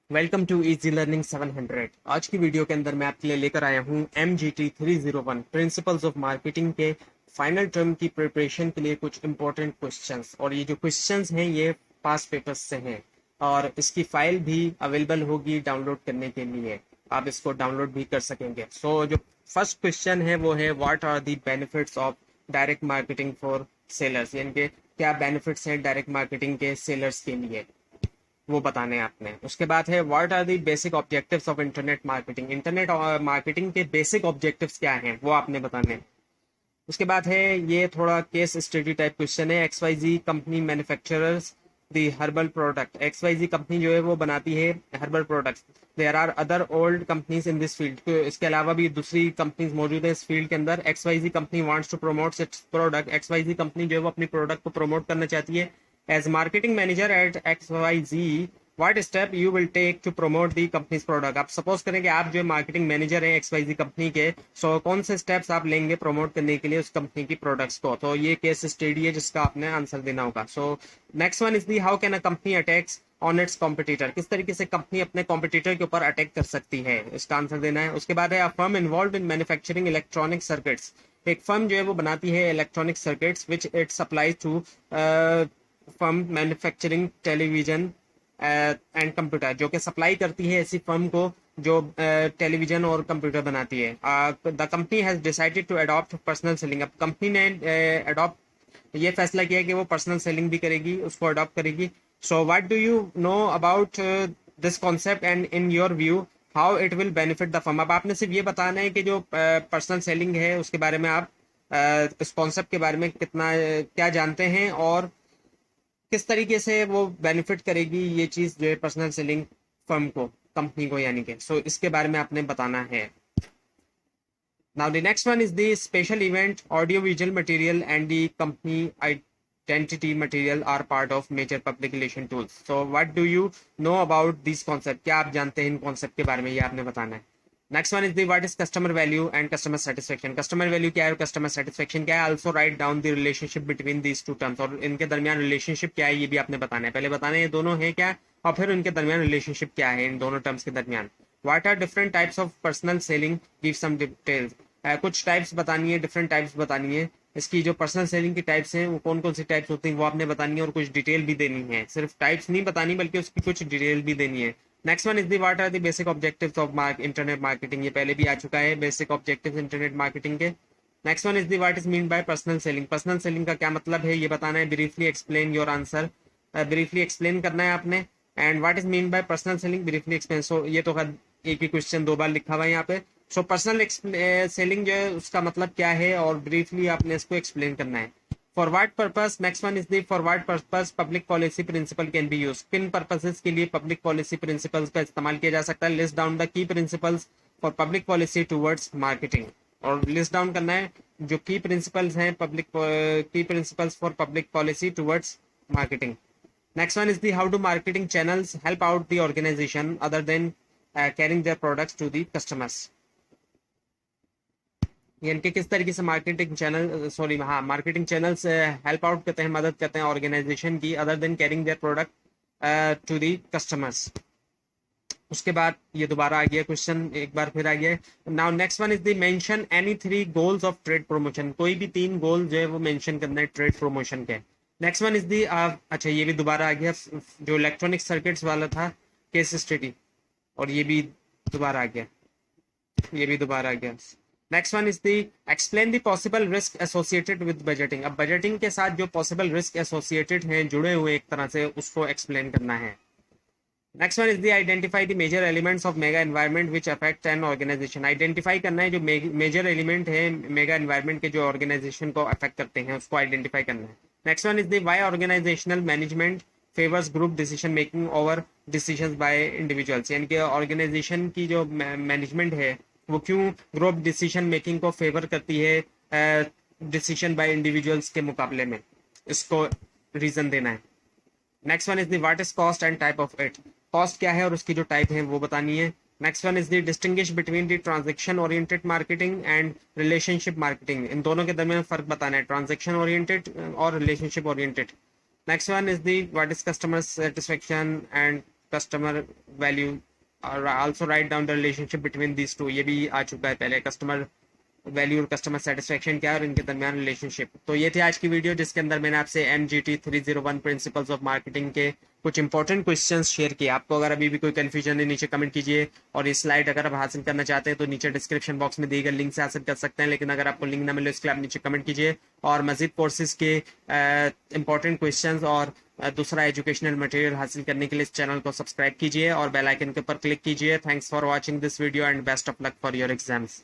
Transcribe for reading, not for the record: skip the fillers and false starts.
Welcome to easy learning 700। आज की video के अंदर मैं आपके लिए लेकर आया हूँ MGT 301 प्रिंसिपल्स ऑफ मार्केटिंग के फाइनल टर्म की प्रिपरेशन के लिए कुछ इंपॉर्टेंट क्वेश्चंस। और ये जो क्वेश्चंस हैं ये पास्ट पेपर्स से हैं और इसकी फाइल भी अवेलेबल होगी डाउनलोड करने के लिए। आप इसको डाउनलोड भी कर सकेंगे। जो फर्स्ट क्वेश्चन है वो है what are the benefits of direct marketing for sellers, यानी कि क्या बेनिफिट्स हैं डायरेक्ट मार्केटिंग के सेलर्स के लिए, वो बताने हैं आपने। उसके बाद है what are the basic objectives of internet marketing, internet marketing के बेसिक ऑब्जेक्टिव्स क्या हैं वो आपने बताने हैं। उसके बाद है ये थोड़ा केस स्टडी टाइप क्वेश्चन है, XYZ company manufacturers the herbal product. XYZ company जो है वो बनाती है herbal products. There are other old companies in this field, तो इसके अलावा भी दूसरी कंपनीज मौजूद है इस फील्ड के अंदर। XYZ company wants to promote its product, XYZ company जो है वो अपनी प्रोडक्ट को प्रमोट करना चाहती है। As marketing manager at XYZ, what step you will take to promote the company's product. आप सपोज करें कि आप जो मार्केटिंग मैनेजर हैं XYZ कंपनी के, कौन से स्टेप्स आप लेंगे प्रमोट करने के लिए उस कंपनी की प्रोडक्ट्स को। तो ये केस स्टडी है जिसका आपने आंसर देना होगा। Next one is the how can a company attacks on it's competitor, किस तरीके से कंपनी अपने कॉम्पिटिटर के ऊपर अटैक कर सकती है, इसका आंसर देना है। उसके बाद है a firm involve in manufacturing electronic circuits, एक फर्म जो है वो बनाती है electronic circuits which it supplies to firm manufacturing television and computer, जो कि सप्लाई करती है ऐसी फर्म को जो टेलीविजन और कंप्यूटर बनाती है। The company has decided to adopt personal selling, अब कंपनी ने अडॉप्ट ये फैसला किया कि वो पर्सनल सेलिंग भी करेगी, उसको अडॉप्ट करेगी। What do you know about this concept and in your view how it will benefit the firm. अब आपने सिर्फ ये बताना है कि जो पर्सनल सेलिंग है उसके बारे में आप इस कॉन्सेप्ट के बारे में कितना क्या जानते हैं और किस तरीके से वो बेनिफिट करेगी ये चीज जो है पर्सनल सेलिंग फर्म को, कंपनी को, यानी कि इसके बारे में आपने बताना है। Now the next one is the special event audio visual material and the company identity material are part of major public relation tools. What do you know about this concept, क्या आप जानते हैं इन कॉन्सेप्ट के बारे में, ये आपने बताना है। Next one is the what is customer value and customer satisfaction, customer value क्या है और कस्टमर सेटिस्फेक्शन क्या है। Also write down the relationship between these two terms, और इनके दरमियान रिलेशनशिप क्या है ये भी आपने बताना है। पहले बताना है ये दोनों है क्या और फिर उनके दरमियान रिलेशनशिप क्या है इन दोनों टर्म्स के दरमियान। What are different types of personal selling, give some details, कुछ टाइप्स बतानी है, डिफरेंट टाइप्स बतानी है। इसकी जो पर्सनल सेलिंग की टाइप्स हैं वो कौन कौन सी टाइप्स होती हैं वो आपने बतानी है और कुछ डिटेल भी देनी है, सिर्फ टाइप्स नहीं बतानी बल्कि उसकी कुछ डिटेल भी देनी है। Next one is the what are the basic objectives of internet marketing, ये पहले भी आ चुका है, बेसिक ऑब्जेक्टिव्स इंटरनेट मार्केटिंग के। Next one is the what is mean by personal selling, personal selling का क्या मतलब है ये बताना है। Briefly explain your answer, briefly explain करना है आपने। And what is mean by personal selling, briefly explain. ये तो एक ही क्वेश्चन दो बार लिखा हुआ है यहाँ पे। पर्सनल सेलिंग जो है उसका मतलब क्या है और ब्रीफली आपने इसको एक्सप्लेन करना है। For what purpose, next one is the for what purpose public policy principle can be use, किन पर्पसेस के लिए पब्लिक पॉलिसी प्रिंसिपल्स का इस्तेमाल किया जा सकता है। List down the key principles for public policy towards marketing, और लिस्ट डाउन करना है जो की प्रिंसिपल्स हैं पब्लिक की principles for public policy towards marketing. Next one is the how do marketing channels help out the organization other than carrying their products to the customers, यानी कि किस तरीके से marketing channel marketing channels help out करते हैं, मदद करते हैं ऑर्गेनाइजेशन की other than carrying their product to the customers. उसके बाद ये दोबारा आ गया क्वेश्चन, एक बार फिर आ गया। Now next one is the mention any 3 goals of trade promotion, कोई भी 3 गोल जो है वो मेंशन करना है ट्रेड प्रमोशन के। नेक्स्ट वन इज दी अच्छा ये भी दोबारा आ गया, जो इलेक्ट्रॉनिक सर्किट्स वाला था केस स्टडी, और ये भी दोबारा आ गया, ये भी दोबारा आ गया। Next one is the explain the possible risk associated with budgeting, अब बजटिंग के साथ जो पॉसिबल रिस्क एसोसिएटेड हैं, जुड़े हुए एक तरह से, उसको एक्सप्लेन करना है। Next one is the identify the major elements of mega environment which affect an organization, identify करना है जो मेजर एलिमेंट है मेगा एनवायरनमेंट के जो ऑर्गेनाइजेशन को अफेक्ट करते हैं उसको आइडेंटिफाई करना है। Next one is the why organizational management favours group decision making over decisions by individuals, यानी कि ऑर्गेनाइजेशन की जो मैनेजमेंट है वो क्यों ग्रुप डिसीजन मेकिंग को फेवर करती है डिसीजन बाय इंडिविजुअल्स के मुकाबले में, इसको रीजन देना है। Next one is the what is cost and type of it, cost क्या है और उसकी जो टाइप है वो बतानी है। Next one is the distinguish between the transaction oriented marketing and relationship marketing, इन दोनों के दरमियान फर्क बताना है, ट्रांजैक्शन ओरिएंटेड और relationship oriented. Next one is the what is customer satisfaction and customer value और also write down the relationship between this two, ये भी आ चुका है पहले। कस्टमर वैल्यू और कस्टमर सेटिस्फेक्शन क्या है और इनके दरमियान रिलेशनशिप। तो ये थी आज की वीडियो जिसके अंदर मैंने आपसे MGT 301 प्रिंसिपल्स ऑफ मार्केटिंग के कुछ इंपॉर्टेंट क्वेश्चंस शेयर किए। आपको अगर अभी भी कोई कंफ्यूजन है नीचे कमेंट कीजिए, और ये स्लाइड अगर आप हासिल करना चाहते हैं तो नीचे डिस्क्रिप्शन बॉक्स में दिए गए लिंक से हासिल कर सकते हैं, लेकिन अगर आपको लिंक ना मिले इसके लिए आप नीचे कमेंट कीजिए। और मजीद कोर्सेज के इंपॉर्टेंट क्वेश्चंस और दूसरा एजुकेशनल मटेरियल हासिल करने के लिए इस चैनल को सब्सक्राइब कीजिए और बेल आइकन के ऊपर क्लिक कीजिए। Thanks for watching this video and best of luck for your exams.